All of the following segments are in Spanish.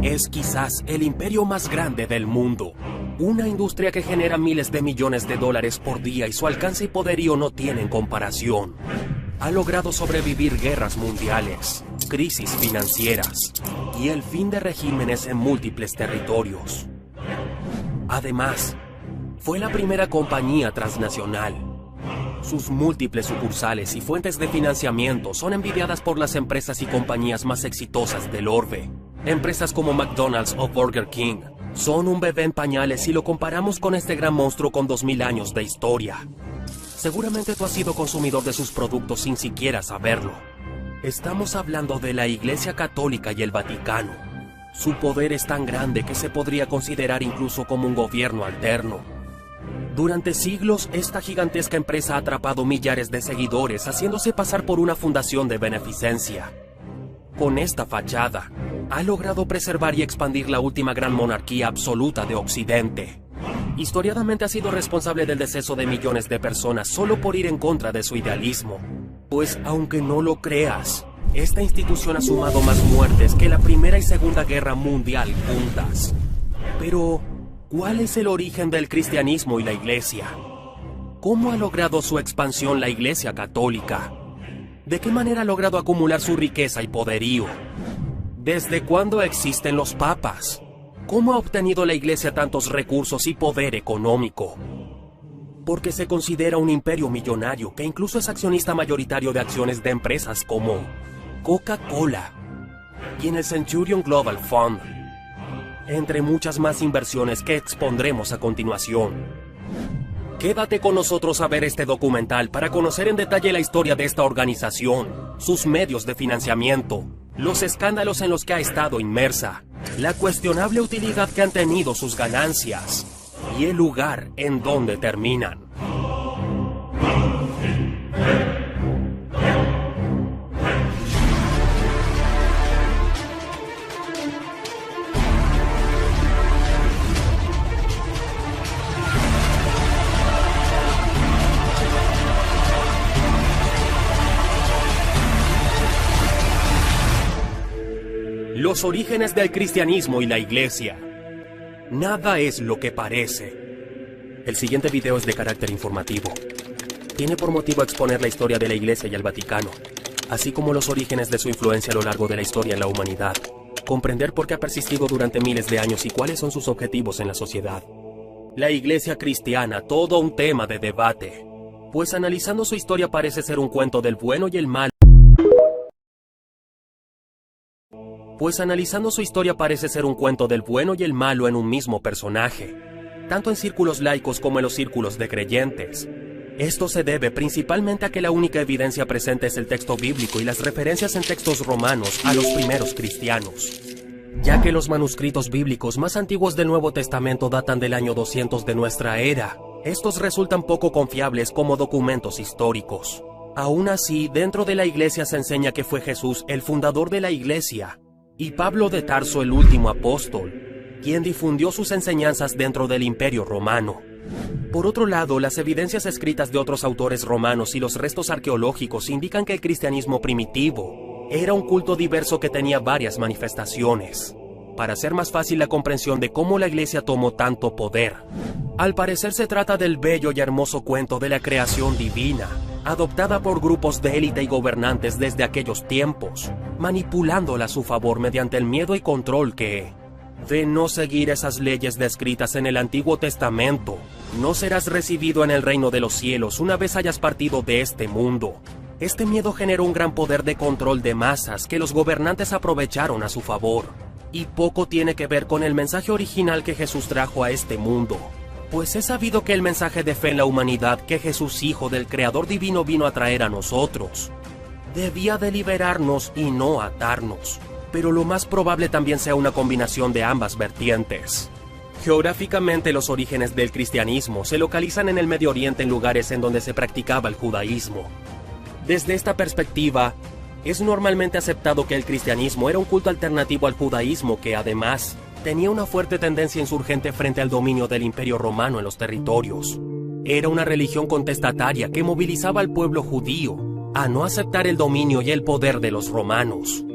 Es quizás el imperio más grande del mundo. Una industria que genera miles de millones de dólares por día y su alcance y poderío no tienen comparación. Ha logrado sobrevivir guerras mundiales, crisis financieras y el fin de regímenes en múltiples territorios. Además, fue la primera compañía transnacional. Sus múltiples sucursales y fuentes de financiamiento son envidiadas por las empresas y compañías más exitosas del orbe. Empresas como McDonald's o Burger King son un bebé en pañales si lo comparamos con este gran monstruo con 2000 años de historia. Seguramente tú has sido consumidor de sus productos sin siquiera saberlo. Estamos hablando de la Iglesia Católica y el Vaticano. Su poder es tan grande que se podría considerar incluso como un gobierno alterno. Durante siglos, esta gigantesca empresa ha atrapado millares de seguidores, haciéndose pasar por una fundación de beneficencia. Con esta fachada, ha logrado preservar y expandir la última gran monarquía absoluta de Occidente. Historiadamente ha sido responsable del deceso de millones de personas solo por ir en contra de su idealismo. Pues, aunque no lo creas, esta institución ha sumado más muertes que la Primera y Segunda Guerra Mundial juntas. Pero, ¿cuál es el origen del cristianismo y la Iglesia? ¿Cómo ha logrado su expansión la Iglesia Católica? ¿De qué manera ha logrado acumular su riqueza y poderío? ¿Desde cuándo existen los papas? ¿Cómo ha obtenido la Iglesia tantos recursos y poder económico? Porque se considera un imperio millonario que incluso es accionista mayoritario de acciones de empresas como Coca-Cola y en el Centurion Global Fund, entre muchas más inversiones que expondremos a continuación. Quédate con nosotros a ver este documental para conocer en detalle la historia de esta organización, sus medios de financiamiento, los escándalos en los que ha estado inmersa, la cuestionable utilidad que han tenido sus ganancias y el lugar en donde terminan. Los orígenes del cristianismo y la Iglesia. Nada es lo que parece. El siguiente video es de carácter informativo. Tiene por motivo exponer la historia de la Iglesia y el Vaticano, así como los orígenes de su influencia a lo largo de la historia en la humanidad, comprender por qué ha persistido durante miles de años y cuáles son sus objetivos en la sociedad. La Iglesia cristiana, todo un tema de debate, pues analizando su historia parece ser un cuento del bueno y el malo. en un mismo personaje, tanto en círculos laicos como en los círculos de creyentes. Esto se debe principalmente a que la única evidencia presente es el texto bíblico y las referencias en textos romanos a los primeros cristianos, ya que los manuscritos bíblicos más antiguos del Nuevo Testamento datan del año 200 de nuestra era. Estos resultan poco confiables como documentos históricos. Aún así, dentro de la Iglesia se enseña que fue Jesús el fundador de la Iglesia, y Pablo de Tarso el último apóstol, quien difundió sus enseñanzas dentro del Imperio Romano. Por otro lado, las evidencias escritas de otros autores romanos y los restos arqueológicos indican que el cristianismo primitivo era un culto diverso que tenía varias manifestaciones. Para hacer más fácil la comprensión de cómo la Iglesia tomó tanto poder, al parecer se trata del bello y hermoso cuento de la creación divina, adoptada por grupos de élite y gobernantes desde aquellos tiempos, manipulándola a su favor mediante el miedo y control que, de no seguir esas leyes descritas en el Antiguo Testamento, no serás recibido en el reino de los cielos una vez hayas partido de este mundo. Este miedo generó un gran poder de control de masas que los gobernantes aprovecharon a su favor, y poco tiene que ver con el mensaje original que Jesús trajo a este mundo. Pues es sabido que el mensaje de fe en la humanidad que Jesús, Hijo del Creador Divino, vino a traer a nosotros, debía de liberarnos y no atarnos, pero lo más probable también sea una combinación de ambas vertientes. Geográficamente, los orígenes del cristianismo se localizan en el Medio Oriente, en lugares en donde se practicaba el judaísmo. Desde esta perspectiva, es normalmente aceptado que el cristianismo era un culto alternativo al judaísmo que, además, tenía una fuerte tendencia insurgente frente al dominio del Imperio Romano en los territorios. Era una religión contestataria que movilizaba al pueblo judío a no aceptar el dominio y el poder de los romanos.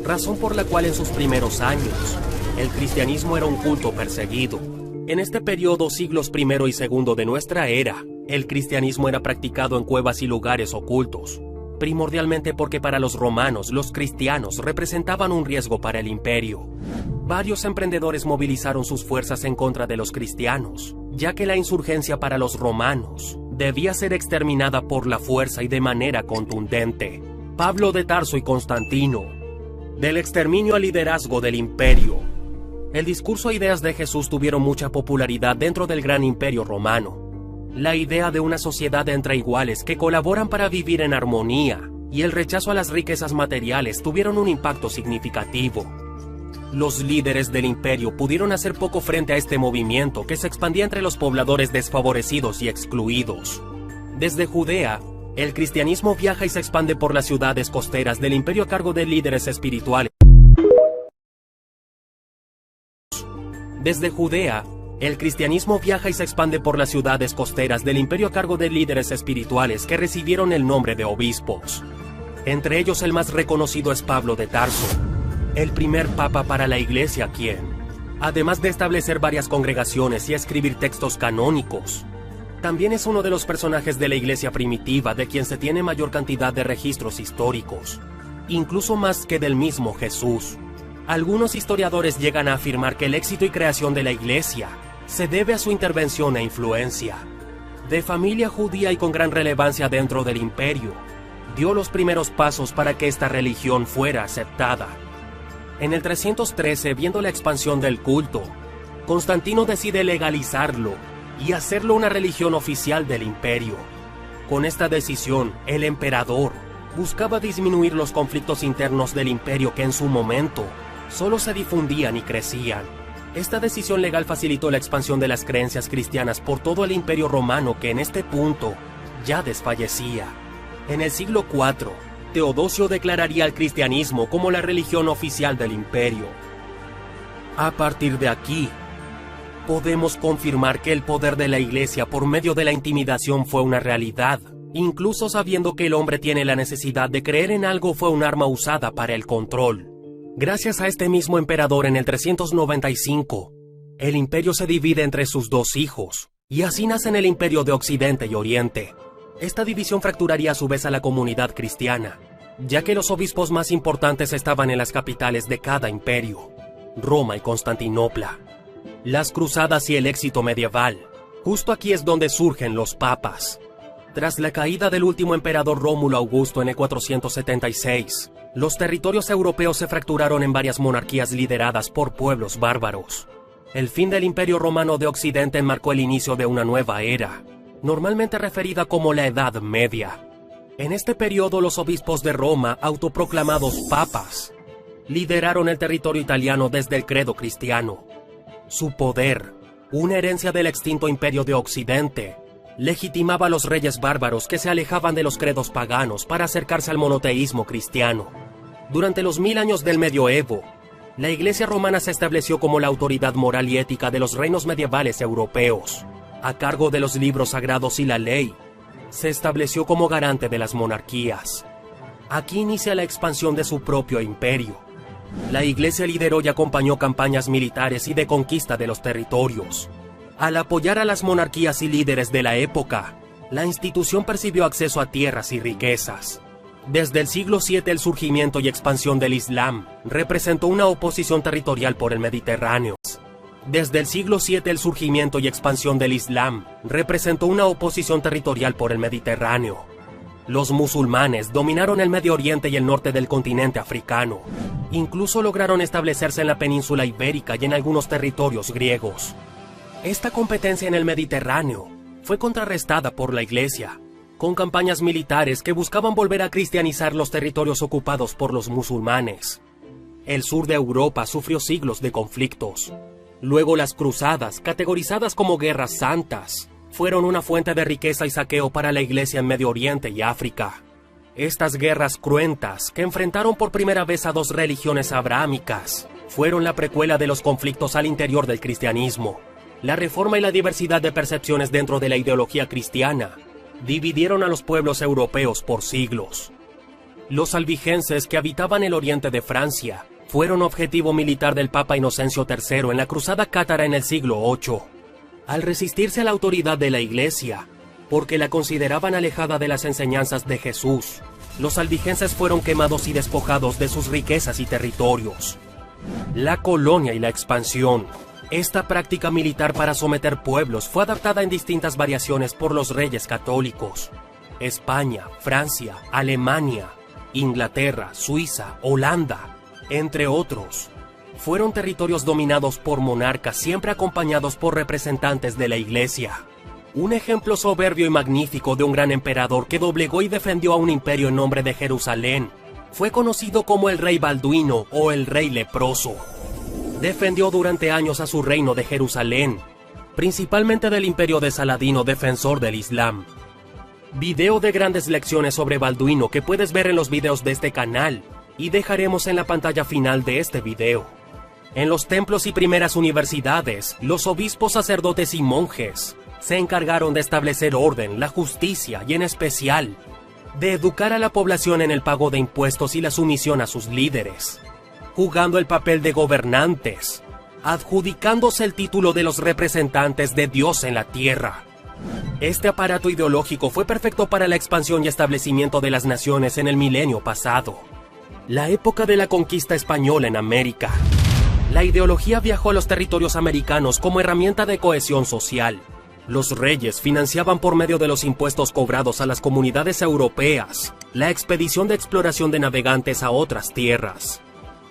razón por la cual en sus primeros años, el cristianismo era un culto perseguido. En este periodo, siglos I y II de nuestra era, el cristianismo era practicado en cuevas y lugares ocultos, primordialmente porque para los romanos los cristianos representaban un riesgo para el imperio. Varios emprendedores movilizaron sus fuerzas en contra de los cristianos, ya que la insurgencia para los romanos debía ser exterminada por la fuerza y de manera contundente. Pablo de Tarso y Constantino. Del exterminio al liderazgo del imperio. El discurso e ideas de Jesús tuvieron mucha popularidad dentro del gran imperio romano. La idea de una sociedad entre iguales que colaboran para vivir en armonía y el rechazo a las riquezas materiales tuvieron un impacto significativo. Los líderes del imperio pudieron hacer poco frente a este movimiento que se expandía entre los pobladores desfavorecidos y excluidos. Desde Judea, el cristianismo viaja y se expande por las ciudades costeras del imperio a cargo de líderes espirituales. Desde Judea, el cristianismo viaja y se expande por las ciudades costeras del imperio a cargo de líderes espirituales que recibieron el nombre de obispos. Entre ellos el más reconocido es Pablo de Tarso, el primer papa para la iglesia quien, además de establecer varias congregaciones y escribir textos canónicos, también es uno de los personajes de la iglesia primitiva de quien se tiene mayor cantidad de registros históricos, incluso más que del mismo Jesús. Algunos historiadores llegan a afirmar que el éxito y creación de la iglesia se debe a su intervención e influencia. De familia judía y con gran relevancia dentro del imperio, dio los primeros pasos para que esta religión fuera aceptada. En el 313, viendo la expansión del culto, Constantino decide legalizarlo y hacerlo una religión oficial del imperio. Con esta decisión, el emperador buscaba disminuir los conflictos internos del imperio que en su momento solo se difundían y crecían. Esta decisión legal facilitó la expansión de las creencias cristianas por todo el imperio romano que en este punto ya desfallecía. En el siglo IV, Teodosio declararía al cristianismo como la religión oficial del imperio. A partir de aquí, podemos confirmar que el poder de la iglesia por medio de la intimidación fue una realidad. Incluso sabiendo que el hombre tiene la necesidad de creer en algo fue un arma usada para el control. Gracias a este mismo emperador en el 395, el imperio se divide entre sus dos hijos, y así nacen el imperio de Occidente y Oriente. Esta división fracturaría a su vez a la comunidad cristiana, ya que los obispos más importantes estaban en las capitales de cada imperio, Roma y Constantinopla. Las cruzadas y el éxito medieval. Justo aquí es donde surgen los papas. Tras la caída del último emperador Rómulo Augusto en el 476, los territorios europeos se fracturaron en varias monarquías lideradas por pueblos bárbaros. El fin del Imperio Romano de Occidente marcó el inicio de una nueva era, normalmente referida como la Edad Media. En este periodo los obispos de Roma, autoproclamados papas, lideraron el territorio italiano desde el credo cristiano. Su poder, una herencia del extinto Imperio de Occidente, legitimaba a los reyes bárbaros que se alejaban de los credos paganos para acercarse al monoteísmo cristiano. Durante los 1000 años del medioevo, la Iglesia romana se estableció como la autoridad moral y ética de los reinos medievales europeos. A cargo de los libros sagrados y la ley, se estableció como garante de las monarquías. Aquí inicia la expansión de su propio imperio. La Iglesia lideró y acompañó campañas militares y de conquista de los territorios. Al apoyar a las monarquías y líderes de la época, la institución percibió acceso a tierras y riquezas. Desde el siglo VII el surgimiento y expansión del Islam representó una oposición territorial por el Mediterráneo. Desde el siglo VII el surgimiento y expansión del Islam representó una oposición territorial por el Mediterráneo. Los musulmanes dominaron el Medio Oriente y el norte del continente africano. Incluso lograron establecerse en la península ibérica y en algunos territorios griegos. Esta competencia en el Mediterráneo fue contrarrestada por la Iglesia, con campañas militares que buscaban volver a cristianizar los territorios ocupados por los musulmanes. El sur de Europa sufrió siglos de conflictos. Luego las cruzadas, categorizadas como guerras santas, fueron una fuente de riqueza y saqueo para la Iglesia en Medio Oriente y África. Estas guerras cruentas, que enfrentaron por primera vez a dos religiones abrahámicas, fueron la precuela de los conflictos al interior del cristianismo. La reforma y la diversidad de percepciones dentro de la ideología cristiana dividieron a los pueblos europeos por siglos. Los albigenses que habitaban el oriente de Francia fueron objetivo militar del Papa Inocencio III en la Cruzada Cátara en el siglo VIII. Al resistirse a la autoridad de la Iglesia, porque la consideraban alejada de las enseñanzas de Jesús, los albigenses fueron quemados y despojados de sus riquezas y territorios. La colonia y la expansión. Esta práctica militar para someter pueblos fue adaptada en distintas variaciones por los reyes católicos. España, Francia, Alemania, Inglaterra, Suiza, Holanda, entre otros. Fueron territorios dominados por monarcas siempre acompañados por representantes de la Iglesia. Un ejemplo soberbio y magnífico de un gran emperador que doblegó y defendió a un imperio en nombre de Jerusalén fue conocido como el rey Balduino o el rey leproso. Defendió durante años a su reino de Jerusalén, principalmente del imperio de Saladino, defensor del Islam. Video de grandes lecciones sobre Balduino que puedes ver en los videos de este canal y dejaremos en la pantalla final de este video. En los templos y primeras universidades, los obispos, sacerdotes y monjes se encargaron de establecer orden, la justicia y en especial de educar a la población en el pago de impuestos y la sumisión a sus líderes, jugando el papel de gobernantes, adjudicándose el título de los representantes de Dios en la tierra. Este aparato ideológico fue perfecto para la expansión y establecimiento de las naciones en el milenio pasado, la época de la conquista española en América. La ideología viajó a los territorios americanos como herramienta de cohesión social. Los reyes financiaban por medio de los impuestos cobrados a las comunidades europeas la expedición de exploración de navegantes a otras tierras.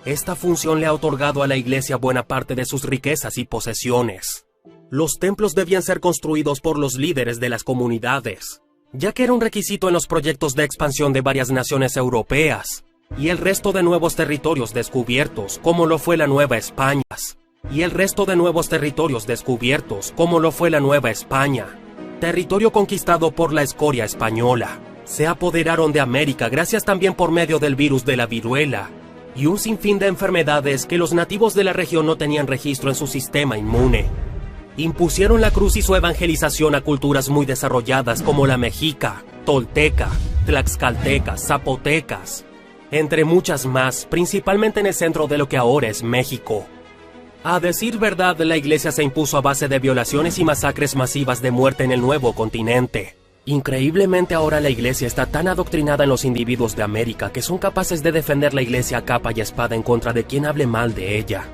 Esta función le ha otorgado a la Iglesia buena parte de sus riquezas y posesiones. Los templos debían ser construidos por los líderes de las comunidades, ya que era un requisito en los proyectos de expansión de varias naciones europeas y el resto de nuevos territorios descubiertos, como lo fue la Nueva España. Territorio conquistado por la escoria española. Se apoderaron de América gracias también por medio del virus de la viruela y un sinfín de enfermedades que los nativos de la región no tenían registro en su sistema inmune. Impusieron la cruz y su evangelización a culturas muy desarrolladas como la mexica, tolteca, tlaxcaltecas, zapotecas, entre muchas más, principalmente en el centro de lo que ahora es México. A decir verdad, la Iglesia se impuso a base de violaciones y masacres masivas de muerte en el nuevo continente. Increíblemente ahora la Iglesia está tan adoctrinada en los individuos de América que son capaces de defender la Iglesia a capa y espada en contra de quien hable mal de ella.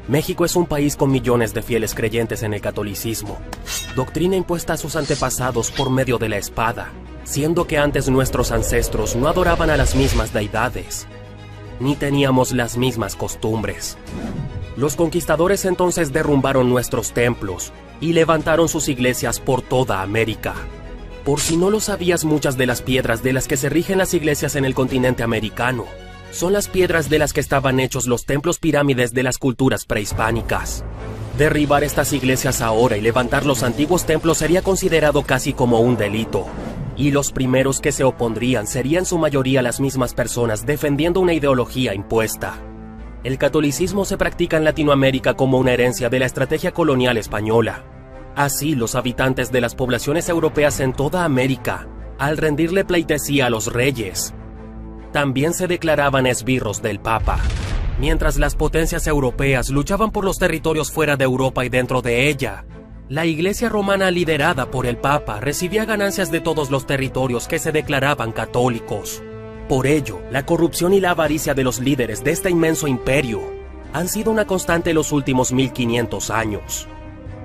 México es un país con millones de fieles creyentes en el catolicismo, doctrina impuesta a sus antepasados por medio de la espada, siendo que antes nuestros ancestros no adoraban a las mismas deidades, ni teníamos las mismas costumbres. Los conquistadores entonces derrumbaron nuestros templos y levantaron sus iglesias por toda América. Por si no lo sabías, muchas de las piedras de las que se rigen las iglesias en el continente americano son las piedras de las que estaban hechos los templos pirámides de las culturas prehispánicas. Derribar estas iglesias ahora y levantar los antiguos templos sería considerado casi como un delito, y los primeros que se opondrían serían en su mayoría las mismas personas defendiendo una ideología impuesta. El catolicismo se practica en Latinoamérica como una herencia de la estrategia colonial española. Así, los habitantes de las poblaciones europeas en toda América, al rendirle pleitesía a los reyes, también se declaraban esbirros del Papa. Mientras las potencias europeas luchaban por los territorios fuera de Europa y dentro de ella, la Iglesia romana liderada por el Papa recibía ganancias de todos los territorios que se declaraban católicos. Por ello, la corrupción y la avaricia de los líderes de este inmenso imperio han sido una constante en los últimos 1500 años.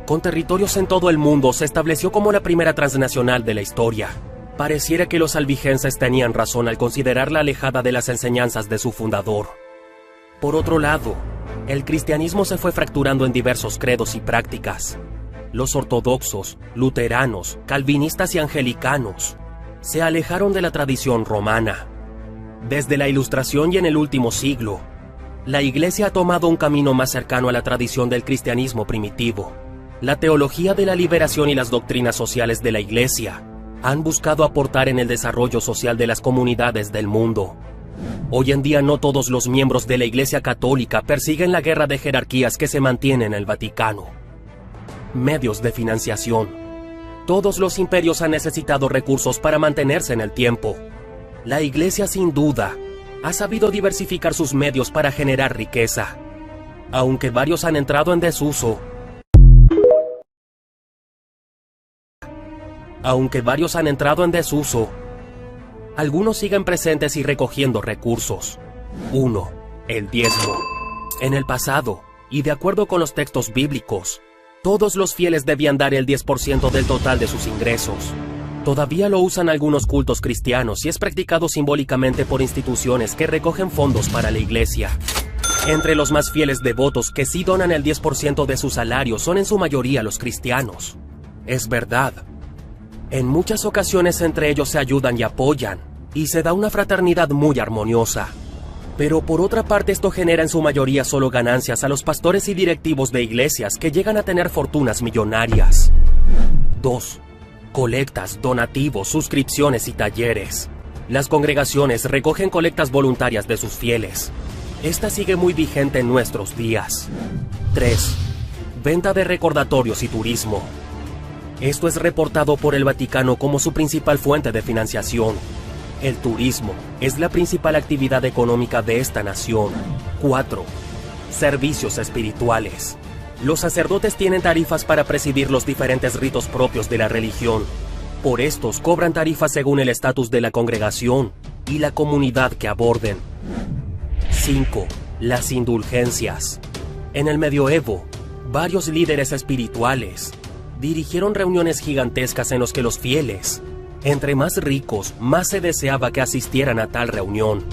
Con territorios en todo el mundo, se estableció como la primera transnacional de la historia. Pareciera que los albigenses tenían razón al considerarla alejada de las enseñanzas de su fundador. Por otro lado, el cristianismo se fue fracturando en diversos credos y prácticas. Los ortodoxos, luteranos, calvinistas y anglicanos se alejaron de la tradición romana. Desde la Ilustración y en el último siglo, la Iglesia ha tomado un camino más cercano a la tradición del cristianismo primitivo. La teología de la liberación y las doctrinas sociales de la Iglesia han buscado aportar en el desarrollo social de las comunidades del mundo. Hoy en día no todos los miembros de la Iglesia Católica persiguen la guerra de jerarquías que se mantiene en el Vaticano. Medios de financiación. Todos los imperios han necesitado recursos para mantenerse en el tiempo. La Iglesia sin duda ha sabido diversificar sus medios para generar riqueza. Aunque varios han entrado en desuso, algunos siguen presentes y recogiendo recursos. 1. El diezmo. En el pasado, y de acuerdo con los textos bíblicos, todos los fieles debían dar el 10% del total de sus ingresos. Todavía lo usan algunos cultos cristianos y es practicado simbólicamente por instituciones que recogen fondos para la iglesia. Entre los más fieles devotos que sí donan el 10% de su salario son en su mayoría los cristianos. Es verdad. En muchas ocasiones entre ellos se ayudan y apoyan, y se da una fraternidad muy armoniosa. Pero por otra parte esto genera en su mayoría solo ganancias a los pastores y directivos de iglesias que llegan a tener fortunas millonarias. 2. Colectas, donativos, suscripciones y talleres. Las congregaciones recogen colectas voluntarias de sus fieles. Esta sigue muy vigente en nuestros días. 3. Venta de recordatorios y turismo. Esto es reportado por el Vaticano como su principal fuente de financiación. El turismo es la principal actividad económica de esta nación. 4. Servicios espirituales. Los sacerdotes tienen tarifas para presidir los diferentes ritos propios de la religión. Por estos cobran tarifas según el estatus de la congregación y la comunidad que aborden. 5. Las indulgencias. En el medioevo, varios líderes espirituales dirigieron reuniones gigantescas en los que los fieles, entre más ricos, más se deseaba que asistieran a tal reunión.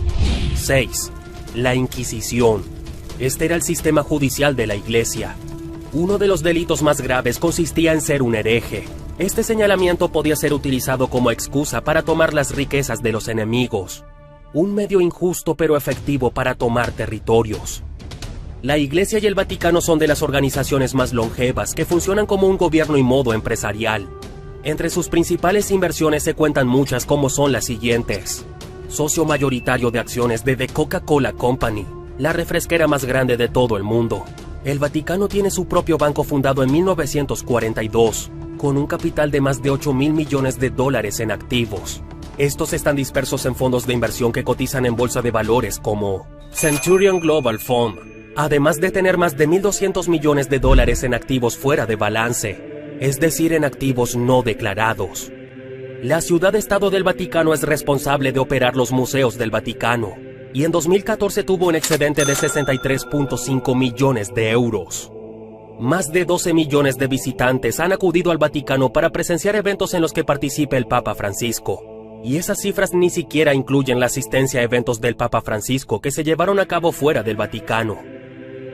6. La Inquisición. Este era el sistema judicial de la Iglesia. Uno de los delitos más graves consistía en ser un hereje. Este señalamiento podía ser utilizado como excusa para tomar las riquezas de los enemigos. Un medio injusto pero efectivo para tomar territorios. La Iglesia y el Vaticano son de las organizaciones más longevas que funcionan como un gobierno y modo empresarial. Entre sus principales inversiones se cuentan muchas como son las siguientes. Socio mayoritario de acciones de The Coca-Cola Company, la refresquera más grande de todo el mundo. El Vaticano tiene su propio banco fundado en 1942, con un capital de más de $8,000 millones en activos. Estos están dispersos en fondos de inversión que cotizan en bolsa de valores como Centurion Global Fund, además de tener más de $1,200 millones en activos fuera de balance, es decir, en activos no declarados. La Ciudad-Estado del Vaticano es responsable de operar los museos del Vaticano, y en 2014 tuvo un excedente de 63.5 millones de euros. Más de 12 millones de visitantes han acudido al Vaticano para presenciar eventos en los que participe el Papa Francisco. Y esas cifras ni siquiera incluyen la asistencia a eventos del Papa Francisco que se llevaron a cabo fuera del Vaticano.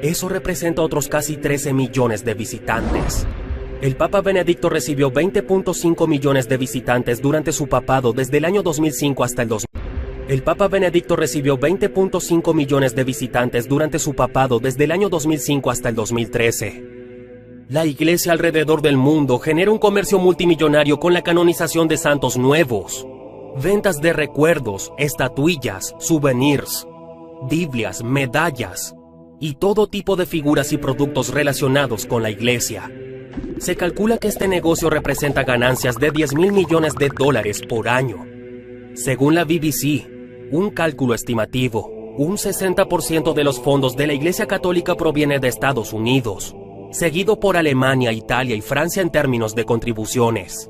Eso representa otros casi 13 millones de visitantes. El Papa Benedicto recibió 20.5 millones de visitantes durante su papado desde el año 2005 hasta el 2000. El Papa Benedicto recibió 20.5 millones de visitantes durante su papado desde el año 2005 hasta el 2013. La Iglesia alrededor del mundo genera un comercio multimillonario con la canonización de santos nuevos, ventas de recuerdos, estatuillas, souvenirs, Biblias, medallas y todo tipo de figuras y productos relacionados con la Iglesia. Se calcula que este negocio representa ganancias de $10,000 millones por año. Según la BBC, un cálculo estimativo, un 60% de los fondos de la Iglesia Católica proviene de Estados Unidos, seguido por Alemania, Italia y Francia en términos de contribuciones.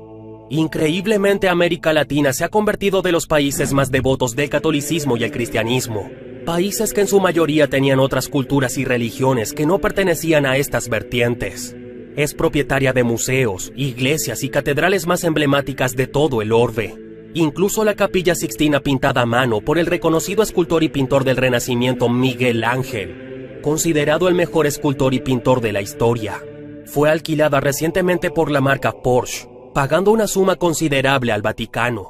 Increíblemente, América Latina se ha convertido de los países más devotos del catolicismo y el cristianismo, países que en su mayoría tenían otras culturas y religiones que no pertenecían a estas vertientes. Es propietaria de museos, iglesias y catedrales más emblemáticas de todo el orbe. Incluso la Capilla Sixtina pintada a mano por el reconocido escultor y pintor del Renacimiento Miguel Ángel, considerado el mejor escultor y pintor de la historia, fue alquilada recientemente por la marca Porsche, pagando una suma considerable al Vaticano,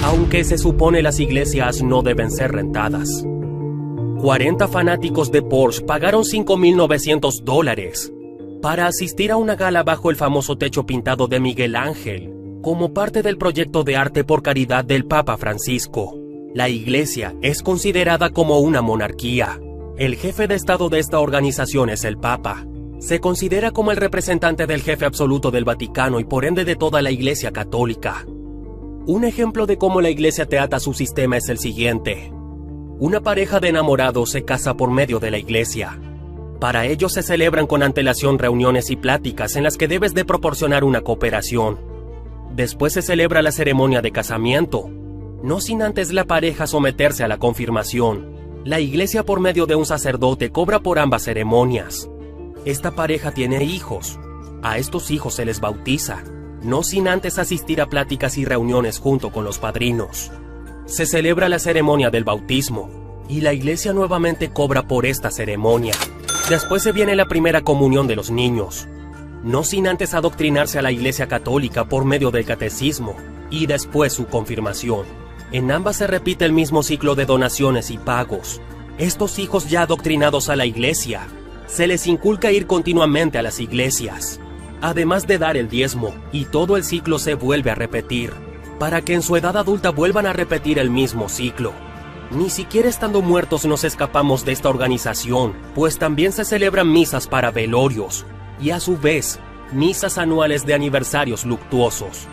aunque se supone las iglesias no deben ser rentadas. 40 fanáticos de Porsche pagaron $5,900 para asistir a una gala bajo el famoso techo pintado de Miguel Ángel, como parte del proyecto de arte por caridad del Papa Francisco. La Iglesia es considerada como una monarquía. El jefe de Estado de esta organización es el Papa. Se considera como el representante del jefe absoluto del Vaticano y por ende de toda la Iglesia Católica. Un ejemplo de cómo la Iglesia te ata a su sistema es el siguiente. Una pareja de enamorados se casa por medio de la iglesia. Para ello se celebran con antelación reuniones y pláticas en las que debes de proporcionar una cooperación. Después se celebra la ceremonia de casamiento, no sin antes la pareja someterse a la confirmación. La iglesia por medio de un sacerdote cobra por ambas ceremonias. Esta pareja tiene hijos. A estos hijos se les bautiza, no sin antes asistir a pláticas y reuniones junto con los padrinos. Se celebra la ceremonia del bautismo, y la iglesia nuevamente cobra por esta ceremonia. Después se viene la primera comunión de los niños, no sin antes adoctrinarse a la iglesia católica por medio del catecismo, y después su confirmación. En ambas se repite el mismo ciclo de donaciones y pagos. Estos hijos ya adoctrinados a la iglesia, se les inculca ir continuamente a las iglesias, además de dar el diezmo, y todo el ciclo se vuelve a repetir, para que en su edad adulta vuelvan a repetir el mismo ciclo. Ni siquiera estando muertos nos escapamos de esta organización, pues también se celebran misas para velorios, y a su vez, misas anuales de aniversarios luctuosos.